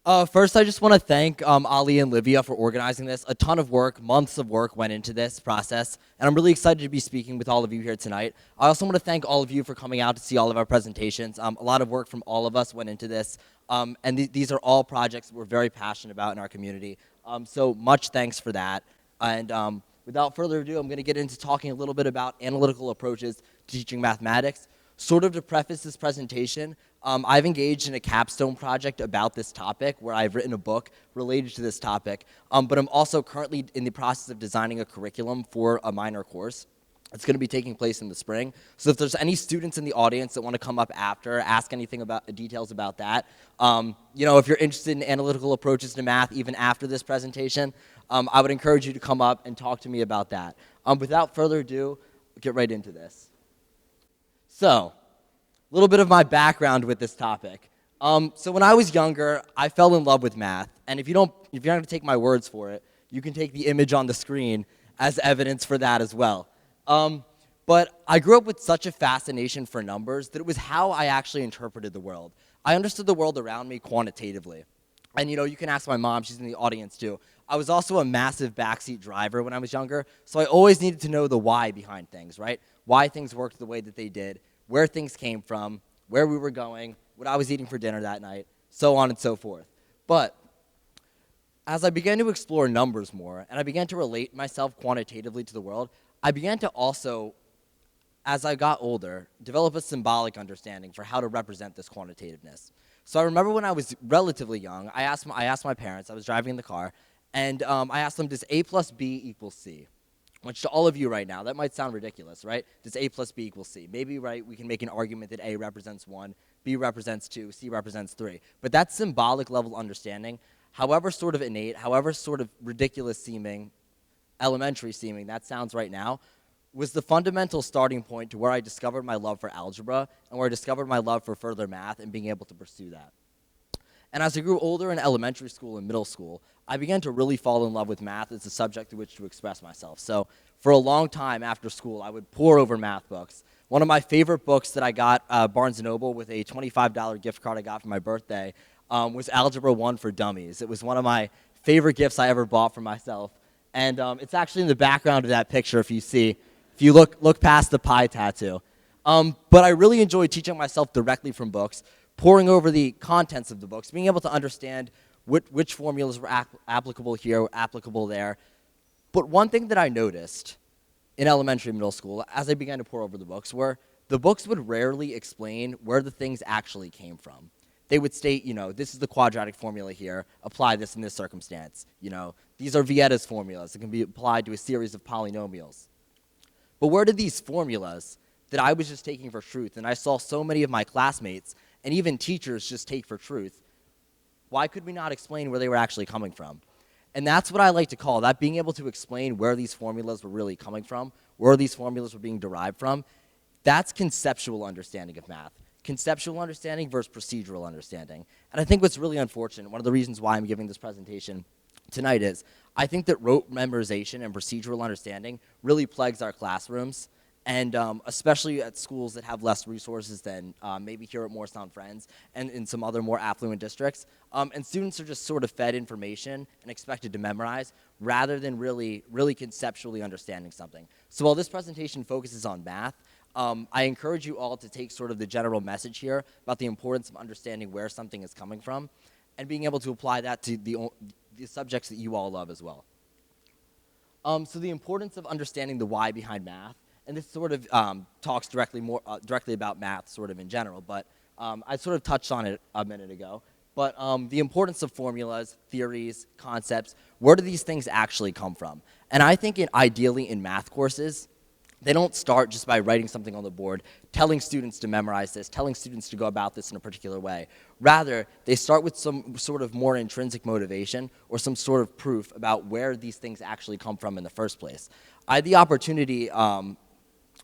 First, I just want to thank Ali and Livia for organizing this. A ton of work, months of work went into this process, and I'm really excited to be speaking with all of you here tonight. I also want to thank all of you for coming out to see all of our presentations. A lot of work from all of us went into this, and these are all projects we're very passionate about in our community. So much thanks for that. And without further ado, I'm going to get into talking a little bit about analytical approaches to teaching mathematics. Sort of to preface this presentation, I've engaged in a capstone project about this topic where I've written a book related to this topic, but I'm also currently in the process of designing a curriculum for a minor course. It's going to be taking place in the spring. So if there's any students in the audience that want to come up after, ask anything about details about that, if you're interested in analytical approaches to math even after this presentation, I would encourage you to come up and talk to me about that. Without further ado, get right into this. So, a little bit of my background with this topic. So when I was younger, I fell in love with math. And if you're not going to take my words for it, you can take the image on the screen as evidence for that as well. But I grew up with such a fascination for numbers that it was how I actually interpreted the world. I understood the world around me quantitatively. And you can ask my mom, she's in the audience too. I was also a massive backseat driver when I was younger, so I always needed to know the why behind things, right? Why things worked the way that they did, where things came from, where we were going, what I was eating for dinner that night, so on and so forth. But as I began to explore numbers more, and I began to relate myself quantitatively to the world, I began to also, as I got older, develop a symbolic understanding for how to represent this quantitativeness. So I remember when I was relatively young, I asked my parents, I was driving in the car, and I asked them, does A plus B equal C? Which to all of you right now, that might sound ridiculous, right? Does A plus B equal C? Maybe, right, we can make an argument that A represents 1, B represents 2, C represents 3. But that symbolic level understanding, however sort of innate, however sort of ridiculous seeming, elementary seeming that sounds right now, was the fundamental starting point to where I discovered my love for algebra and where I discovered my love for further math and being able to pursue that. And as I grew older in elementary school and middle school, I began to really fall in love with math as a subject through which to express myself. So for a long time after school, I would pore over math books. One of my favorite books that I got Barnes & Noble with a $25 gift card I got for my birthday was Algebra 1 for Dummies. It was one of my favorite gifts I ever bought for myself. And it's actually in the background of that picture if you look past the pie tattoo. But I really enjoyed teaching myself directly from books, poring over the contents of the books, being able to understand which formulas were applicable here, applicable there. But one thing that I noticed in elementary and middle school, as I began to pore over the books, were the books would rarely explain where the things actually came from. They would state, this is the quadratic formula here, apply this in this circumstance. These are Vietta's formulas. It can be applied to a series of polynomials. But where did these formulas that I was just taking for truth, and I saw so many of my classmates and even teachers just take for truth, why could we not explain where they were actually coming from? And that's what I like to call that, being able to explain where these formulas were really coming from, where these formulas were being derived from. That's conceptual understanding of math. Conceptual understanding versus procedural understanding. And I think what's really unfortunate, one of the reasons why I'm giving this presentation tonight is, I think that rote memorization and procedural understanding really plagues our classrooms, and especially at schools that have less resources than maybe here at Moorestown Friends and in some other more affluent districts. And students are just sort of fed information and expected to memorize rather than really conceptually understanding something. So while this presentation focuses on math, I encourage you all to take sort of the general message here about the importance of understanding where something is coming from and being able to apply that to the subjects that you all love as well. So the importance of understanding the why behind math, and this sort of talks directly about math sort of in general, but I sort of touched on it a minute ago. But the importance of formulas, theories, concepts, where do these things actually come from? And I think ideally in math courses, they don't start just by writing something on the board, telling students to memorize this, telling students to go about this in a particular way. Rather, they start with some sort of more intrinsic motivation or some sort of proof about where these things actually come from in the first place. I had the opportunity,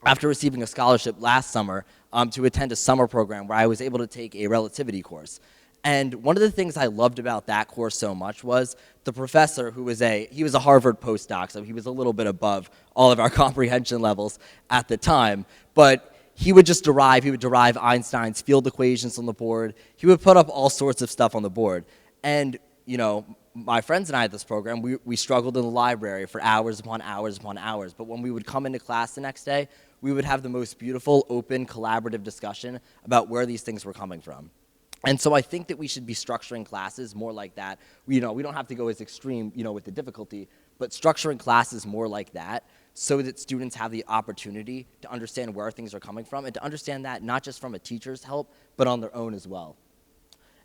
after receiving a scholarship last summer, to attend a summer program where I was able to take a relativity course. And one of the things I loved about that course so much was the professor, who was a Harvard postdoc, so he was a little bit above all of our comprehension levels at the time, but he would derive Einstein's field equations on the board. He would put up all sorts of stuff on the board. And, you know, my friends and I at this program, we struggled in the library for hours upon hours upon hours. But when we would come into class the next day, we would have the most beautiful, open, collaborative discussion about where these things were coming from. And so I think that we should be structuring classes more like that. We don't have to go as extreme, with the difficulty, but structuring classes more like that so that students have the opportunity to understand where things are coming from and to understand that not just from a teacher's help, but on their own as well.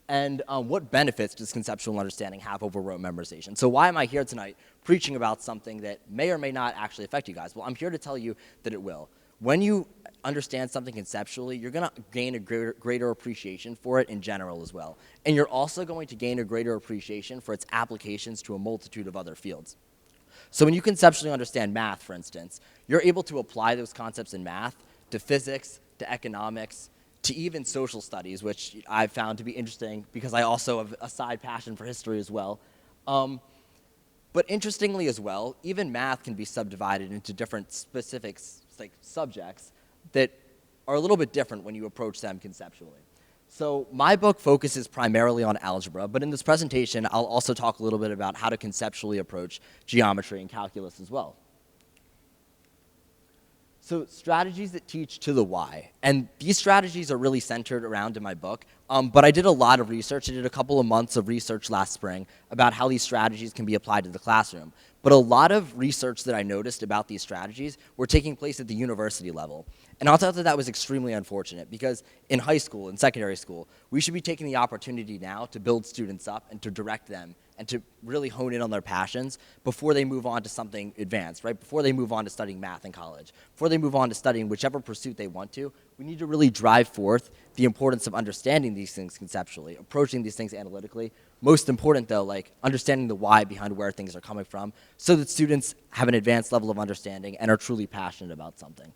And what benefits does conceptual understanding have over rote memorization? So why am I here tonight preaching about something that may or may not actually affect you guys? Well, I'm here to tell you that it will. When you understand something conceptually, you're going to gain a greater appreciation for it in general as well. And you're also going to gain a greater appreciation for its applications to a multitude of other fields. So when you conceptually understand math, for instance, you're able to apply those concepts in math to physics, to economics, to even social studies, which I've found to be interesting because I also have a side passion for history as well. But interestingly as well, even math can be subdivided into different specific like subjects that are a little bit different when you approach them conceptually. So my book focuses primarily on algebra, but in this presentation, I'll also talk a little bit about how to conceptually approach geometry and calculus as well. So strategies that teach to the why. And these strategies are really centered around in my book, but I did a lot of research. I did a couple of months of research last spring about how these strategies can be applied to the classroom. But a lot of research that I noticed about these strategies were taking place at the university level. And I'll tell you that was extremely unfortunate because in high school, in secondary school, we should be taking the opportunity now to build students up and to direct them and to really hone in on their passions before they move on to something advanced, right? Before they move on to studying math in college, before they move on to studying whichever pursuit they want to, we need to really drive forth the importance of understanding these things conceptually, approaching these things analytically. Most important though, like understanding the why behind where things are coming from so that students have an advanced level of understanding and are truly passionate about something.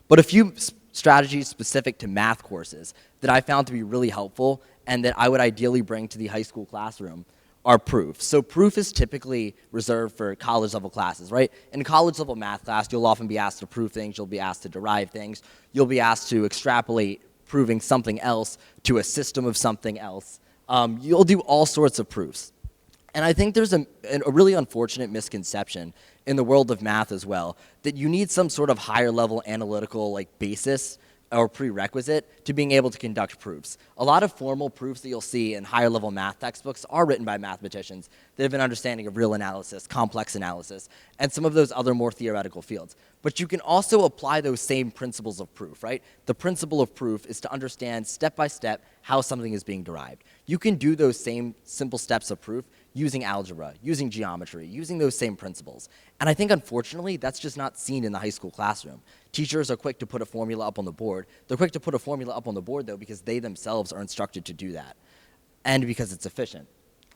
But a few strategies specific to math courses that I found to be really helpful and that I would ideally bring to the high school classroom are proof. So proof is typically reserved for college level classes, right? In a college level math class, you'll often be asked to prove things, you'll be asked to derive things, you'll be asked to extrapolate proving something else to a system of something else. You'll do all sorts of proofs. And I think there's a really unfortunate misconception in the world of math as well, that you need some sort of higher level analytical basis or prerequisite to being able to conduct proofs. A lot of formal proofs that you'll see in higher level math textbooks are written by mathematicians that have an understanding of real analysis, complex analysis, and some of those other more theoretical fields. But you can also apply those same principles of proof, right? The principle of proof is to understand step by step how something is being derived. You can do those same simple steps of proof using algebra, using geometry, using those same principles. And I think, unfortunately, that's just not seen in the high school classroom. Teachers are quick to put a formula up on the board. They're quick to put a formula up on the board, though, because they themselves are instructed to do that, and because it's efficient.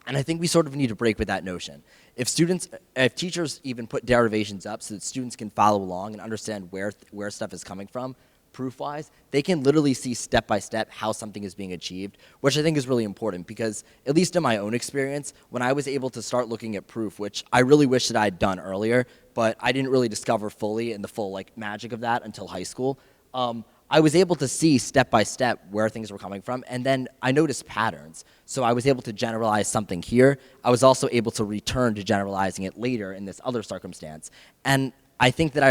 And I think we sort of need to break with that notion. If teachers even put derivations up so that students can follow along and understand where stuff is coming from, proof-wise, they can literally see step-by-step how something is being achieved, which I think is really important because, at least in my own experience, when I was able to start looking at proof, which I really wish that I had done earlier, but I didn't really discover fully in the full magic of that until high school, I was able to see step-by-step where things were coming from, and then I noticed patterns. So I was able to generalize something here. I was also able to return to generalizing it later in this other circumstance. And I think that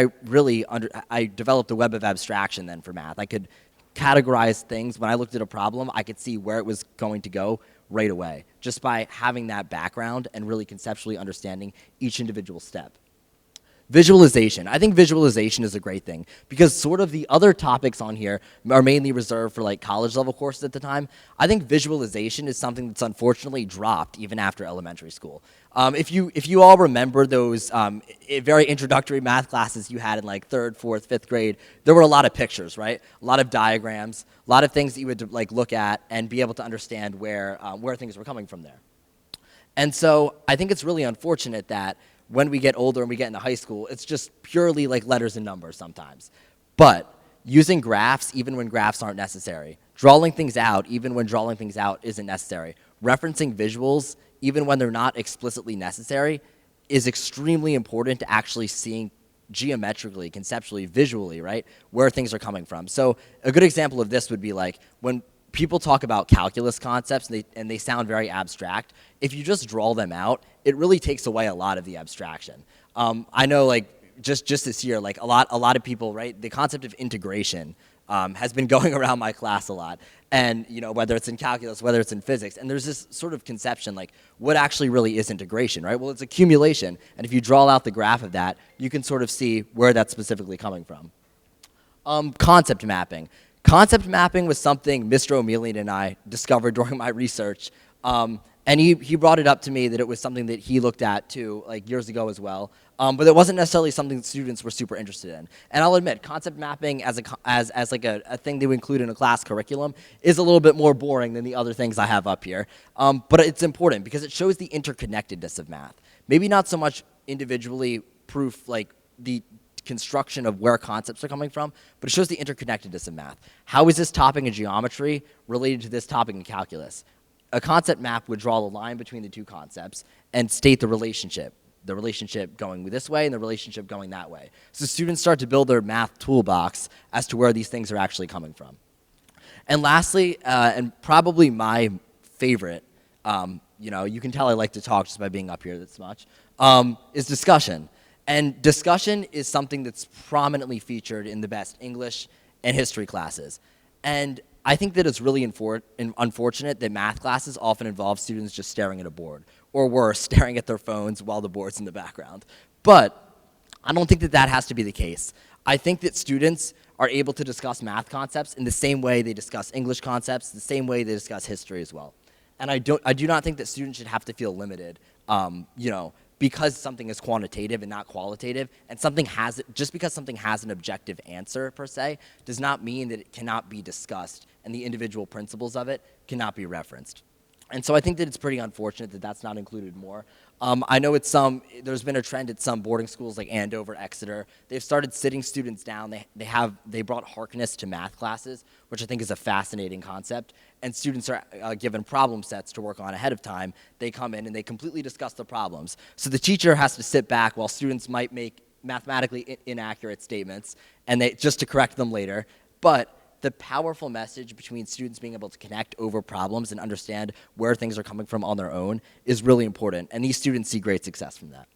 I developed a web of abstraction then for math. I could categorize things. When I looked at a problem, I could see where it was going to go right away, just by having that background and really conceptually understanding each individual step. Visualization. I think visualization is a great thing because sort of the other topics on here are mainly reserved for college level courses at the time. I think visualization is something that's unfortunately dropped even after elementary school. If you all remember those very introductory math classes you had in 3rd, 4th, 5th grade, there were a lot of pictures, right? A lot of diagrams, a lot of things that you would look at and be able to understand where things were coming from there. And so I think it's really unfortunate that when we get older and we get into high school, it's just purely letters and numbers sometimes. But using graphs, even when graphs aren't necessary, drawing things out, even when drawing things out isn't necessary, referencing visuals, even when they're not explicitly necessary, is extremely important to actually seeing geometrically, conceptually, visually, right, where things are coming from. So a good example of this would be when people talk about calculus concepts and they sound very abstract. If you just draw them out, it really takes away a lot of the abstraction. I know, like, just this year, like a lot of people, right? The concept of integration has been going around my class a lot, and whether it's in calculus, whether it's in physics, and there's this sort of conception like, what actually really is integration, right? Well, it's accumulation, and if you draw out the graph of that, you can sort of see where that's specifically coming from. Concept mapping. Concept mapping was something Mr. O'Mealian and I discovered during my research, and he brought it up to me that it was something that he looked at too, like years ago as well, but it wasn't necessarily something that students were super interested in. And I'll admit, concept mapping as like a thing they would include in a class curriculum is a little bit more boring than the other things I have up here, but it's important because it shows the interconnectedness of math. Maybe not so much individually proof, like the construction of where concepts are coming from, but it shows the interconnectedness of math. How is this topic in geometry related to this topic in calculus? A concept map would draw the line between the two concepts and state the relationship going this way and the relationship going that way. So students start to build their math toolbox as to where these things are actually coming from. And lastly, and probably my favorite, you can tell I like to talk just by being up here this much, is discussion. And discussion is something that's prominently featured in the best English and history classes. And I think that it's really unfortunate that math classes often involve students just staring at a board, or worse, staring at their phones while the board's in the background. But I don't think that that has to be the case. I think that students are able to discuss math concepts in the same way they discuss English concepts, the same way they discuss history as well. And I do not think that students should have to feel limited, because something is quantitative and not qualitative, and just because something has an objective answer per se, does not mean that it cannot be discussed and the individual principles of it cannot be referenced. And so I think that it's pretty unfortunate that that's not included more. I know there's been a trend at some boarding schools like Andover, Exeter. They've started sitting students down. They brought Harkness to math classes, which I think is a fascinating concept. And students are given problem sets to work on ahead of time. They come in and they completely discuss the problems. So the teacher has to sit back while students might make mathematically inaccurate statements, and just to correct them later. But the powerful message between students being able to connect over problems and understand where things are coming from on their own is really important, and these students see great success from that.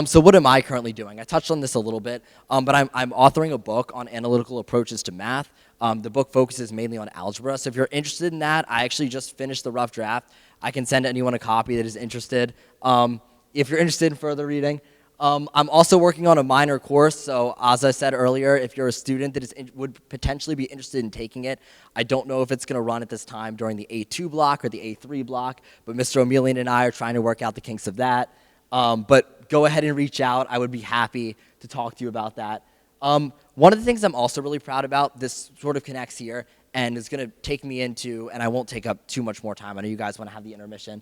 So what am I currently doing? I touched on this a little bit, but I'm authoring a book on analytical approaches to math. The book focuses mainly on algebra, so if you're interested in that, I actually just finished the rough draft. I can send anyone a copy that is interested. If you're interested in further reading, I'm also working on a minor course, so as I said earlier, if you're a student that would potentially be interested in taking it, I don't know if it's going to run at this time during the A2 block or the A3 block, but Mr. O'Mealian and I are trying to work out the kinks of that. But go ahead and reach out. I would be happy to talk to you about that. One of the things I'm also really proud about, this sort of connects here, and is going to take me into, and I won't take up too much more time, I know you guys want to have the intermission,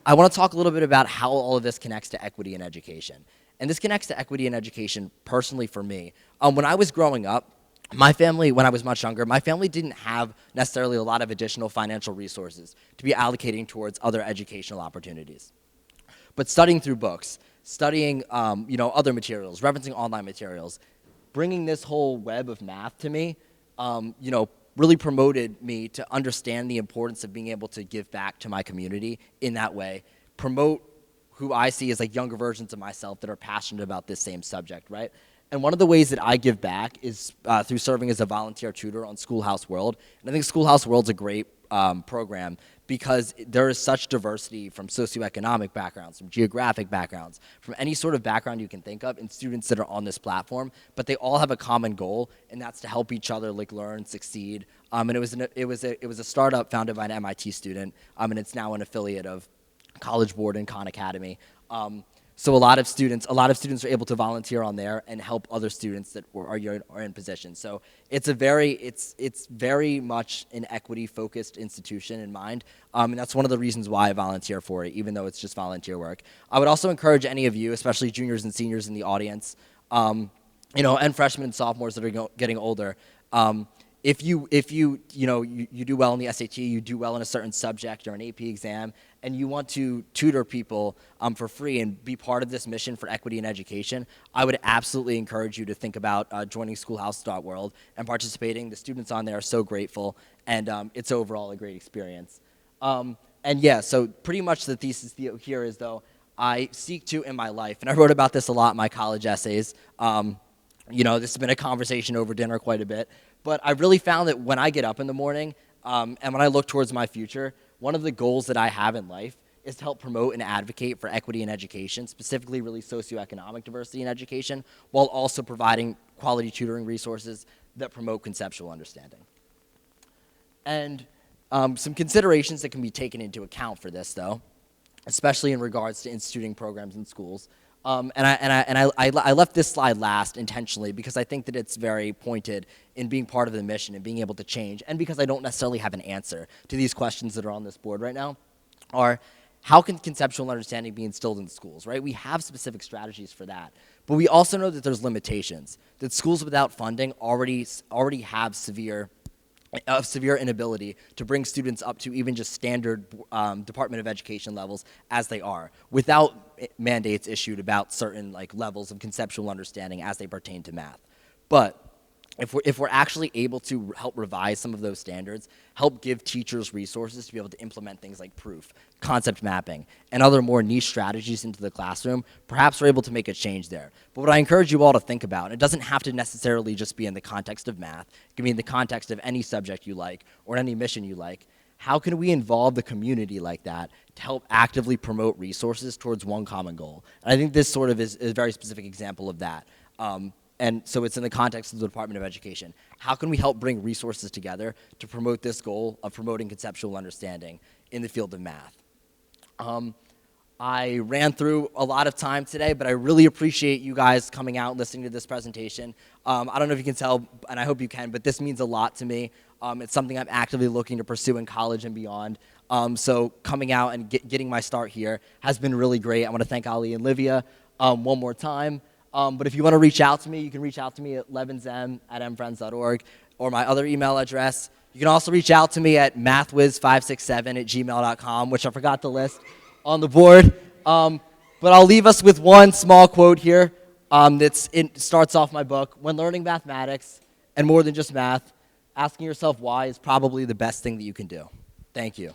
I want to talk a little bit about how all of this connects to equity in education. And this connects to equity in education personally for me. When I was growing up, my family, when I was much younger, my family didn't have necessarily a lot of additional financial resources to be allocating towards other educational opportunities. But studying through books, studying other materials, referencing online materials, bringing this whole web of math to me, really promoted me to understand the importance of being able to give back to my community in that way, promote who I see as like younger versions of myself that are passionate about this same subject, right? And one of the ways that I give back is through serving as a volunteer tutor on Schoolhouse World. And I think Schoolhouse World's a great program because there is such diversity from socioeconomic backgrounds, from geographic backgrounds, from any sort of background you can think of in students that are on this platform, but they all have a common goal, and that's to help each other learn, succeed. And it was a startup founded by an MIT student, and it's now an affiliate of College Board and Khan Academy. So a lot of students are able to volunteer on there and help other students that are in positions. So it's very much an equity-focused institution in mind, and that's one of the reasons why I volunteer for it, even though it's just volunteer work. I would also encourage any of you, especially juniors and seniors in the audience, and freshmen and sophomores that are getting older. if you do well in the SAT, you do well in a certain subject or an AP exam, and you want to tutor people for free and be part of this mission for equity in education, I would absolutely encourage you to think about joining Schoolhouse.world and participating. The students on there are so grateful, and it's overall a great experience. And yeah, so pretty much the thesis here is, though, I seek to in my life, and I wrote about this a lot in my college essays. This has been a conversation over dinner quite a bit, but I really found that when I get up in the morning and when I look towards my future, one of the goals that I have in life is to help promote and advocate for equity in education, specifically really socioeconomic diversity in education, while also providing quality tutoring resources that promote conceptual understanding. And some considerations that can be taken into account for this, though, especially in regards to instituting programs in schools. And I left this slide last intentionally because I think that it's very pointed in being part of the mission and being able to change, and because I don't necessarily have an answer to these questions that are on this board right now, are how can conceptual understanding be instilled in schools, right? We have specific strategies for that, but we also know that there's limitations, that schools without funding already have severe inability to bring students up to even just standard Department of Education levels as they are, without mandates issued about certain levels of conceptual understanding as they pertain to math. But if we're actually able to help revise some of those standards, help give teachers resources to be able to implement things like proof, concept mapping, and other more niche strategies into the classroom, perhaps we're able to make a change there. But what I encourage you all to think about, it doesn't have to necessarily just be in the context of math, it can be in the context of any subject you like or any mission you like. How can we involve the community like that to help actively promote resources towards one common goal? And I think this sort of is a very specific example of that. And so it's in the context of the Department of Education. How can we help bring resources together to promote this goal of promoting conceptual understanding in the field of math? I ran through a lot of time today, but I really appreciate you guys coming out and listening to this presentation. I don't know if you can tell, and I hope you can, but this means a lot to me. It's something I'm actively looking to pursue in college and beyond. So coming out and getting my start here has been really great. I want to thank Ali and Livia one more time. But if you want to reach out to me, you can reach out to me at levensm@mfriends.org or my other email address. You can also reach out to me at mathwiz567@gmail.com, which I forgot to list on the board. But I'll leave us with one small quote here it starts off my book. When learning mathematics, and more than just math, asking yourself why is probably the best thing that you can do. Thank you.